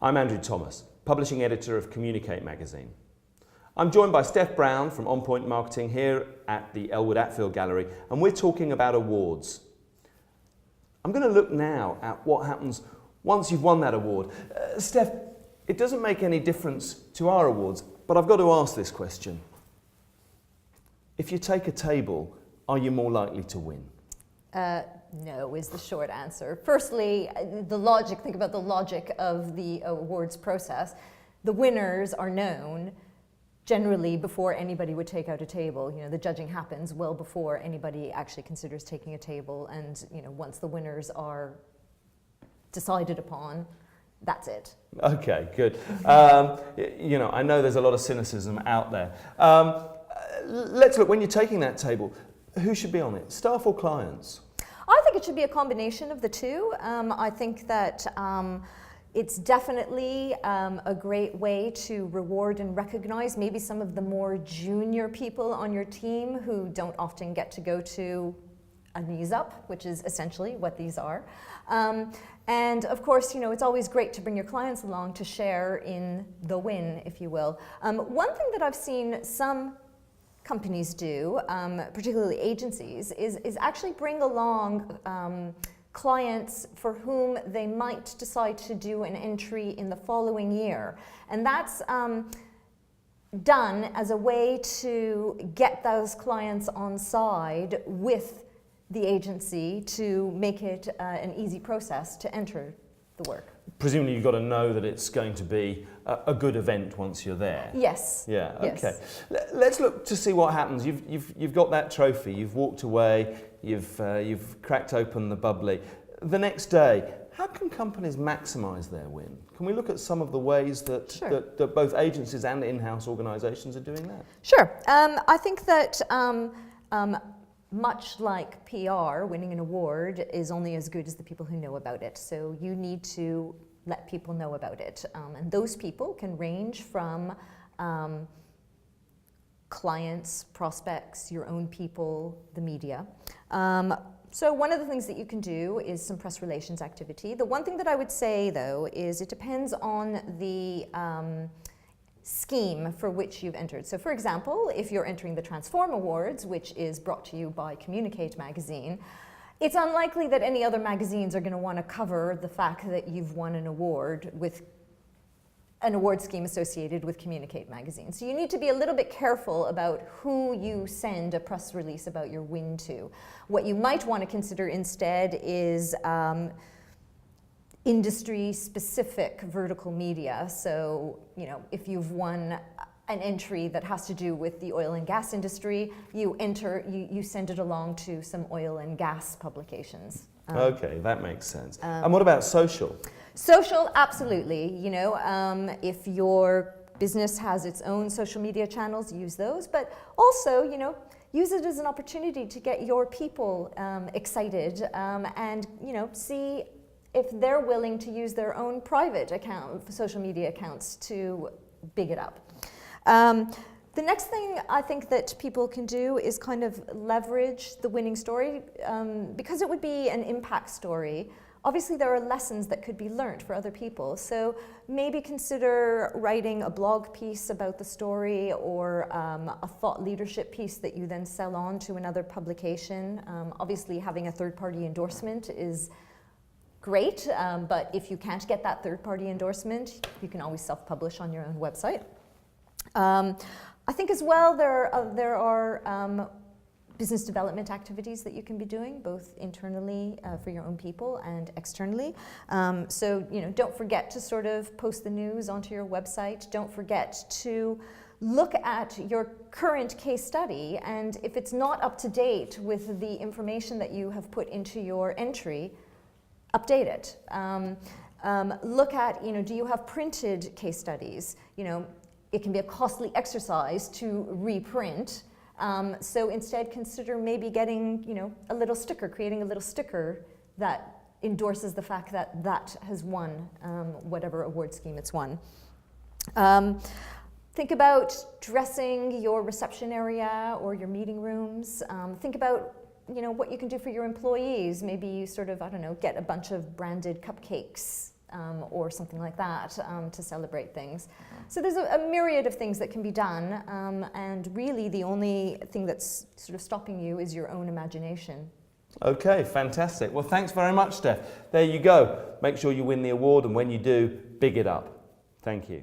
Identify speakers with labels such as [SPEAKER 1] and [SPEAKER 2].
[SPEAKER 1] I'm Andrew Thomas, publishing editor of Communicate magazine. I'm joined by Steph Brown from On Point Marketing here at the Elwood Attfield Gallery, and we're talking about awards. I'm going to look now at what happens once you've won that award. Steph, it doesn't make any difference to our awards, but I've got to ask this question. If you take a table, are you more likely to win?
[SPEAKER 2] No is the short answer. Firstly, think about the logic of the awards process. The winners are known generally before anybody would take out a table. You know, the judging happens well before anybody actually considers taking a table, and you know, once the winners are decided upon, that's it.
[SPEAKER 1] Okay, good. You know, I know there's a lot of cynicism out there. Let's look, when you're taking that table, who should be on it, staff or clients?
[SPEAKER 2] I think it should be a combination of the two. I think that it's definitely a great way to reward and recognize maybe some of the more junior people on your team who don't often get to go to a knees up, which is essentially what these are. And of course, you know, it's always great to bring your clients along to share in the win, if you will. One thing that I've seen some companies do, particularly agencies, is actually bring along clients for whom they might decide to do an entry in the following year. And that's done as a way to get those clients on side with the agency to make it an easy process to enter the work.
[SPEAKER 1] Presumably you've got to know that it's going to be a good event once you're there.
[SPEAKER 2] Yes.
[SPEAKER 1] Yeah,
[SPEAKER 2] yes.
[SPEAKER 1] Okay. Let's look to see what happens. You've got that trophy, you've walked away, you've cracked open the bubbly. The next day, how can companies maximise their win? Can we look at some of the ways that,
[SPEAKER 2] Sure.
[SPEAKER 1] that both agencies and in-house organisations are doing that?
[SPEAKER 2] Sure. I think that much like PR, winning an award is only as good as the people who know about it. So you need to let people know about it. And those people can range from clients, prospects, your own people, the media. So one of the things that you can do is some press relations activity. The one thing that I would say, though, is it depends on the scheme for which you've entered. So for example, if you're entering the Transform Awards, which is brought to you by Communicate magazine, it's unlikely that any other magazines are going to want to cover the fact that you've won an award with an award scheme associated with Communicate magazine. So you need to be a little bit careful about who you send a press release about your win to. What you might want to consider instead is industry-specific vertical media. So, you know, if you've won an entry that has to do with the oil and gas industry, you send it along to some oil and gas publications.
[SPEAKER 1] Okay, that makes sense. And what about social?
[SPEAKER 2] Social, absolutely. You know, if your business has its own social media channels, use those. But also, you know, use it as an opportunity to get your people excited and, you know, see if they're willing to use their own private social media accounts to big it up. The next thing I think that people can do is kind of leverage the winning story because it would be an impact story. Obviously, there are lessons that could be learned for other people. So maybe consider writing a blog piece about the story or a thought leadership piece that you then sell on to another publication. Obviously, having a third-party endorsement is great, but if you can't get that third-party endorsement, you can always self-publish on your own website. I think as well there are business development activities that you can be doing, both internally for your own people and externally. So, you know, don't forget to sort of post the news onto your website. Don't forget to look at your current case study, and if it's not up to date with the information that you have put into your entry, update it. Look at, you know, do you have printed case studies? You know, it can be a costly exercise to reprint. So instead consider maybe getting, you know, a little sticker, creating a little sticker that endorses the fact that that has won whatever award scheme it's won. Think about dressing your reception area or your meeting rooms. Think about, you know, what you can do for your employees. Maybe you sort of, I don't know, get a bunch of branded cupcakes or something like that to celebrate things. So there's a myriad of things that can be done, and really the only thing that's sort of stopping you is your own imagination.
[SPEAKER 1] Okay, fantastic. Well, thanks very much, Steph. There you go. Make sure you win the award, and when you do, big it up. Thank you.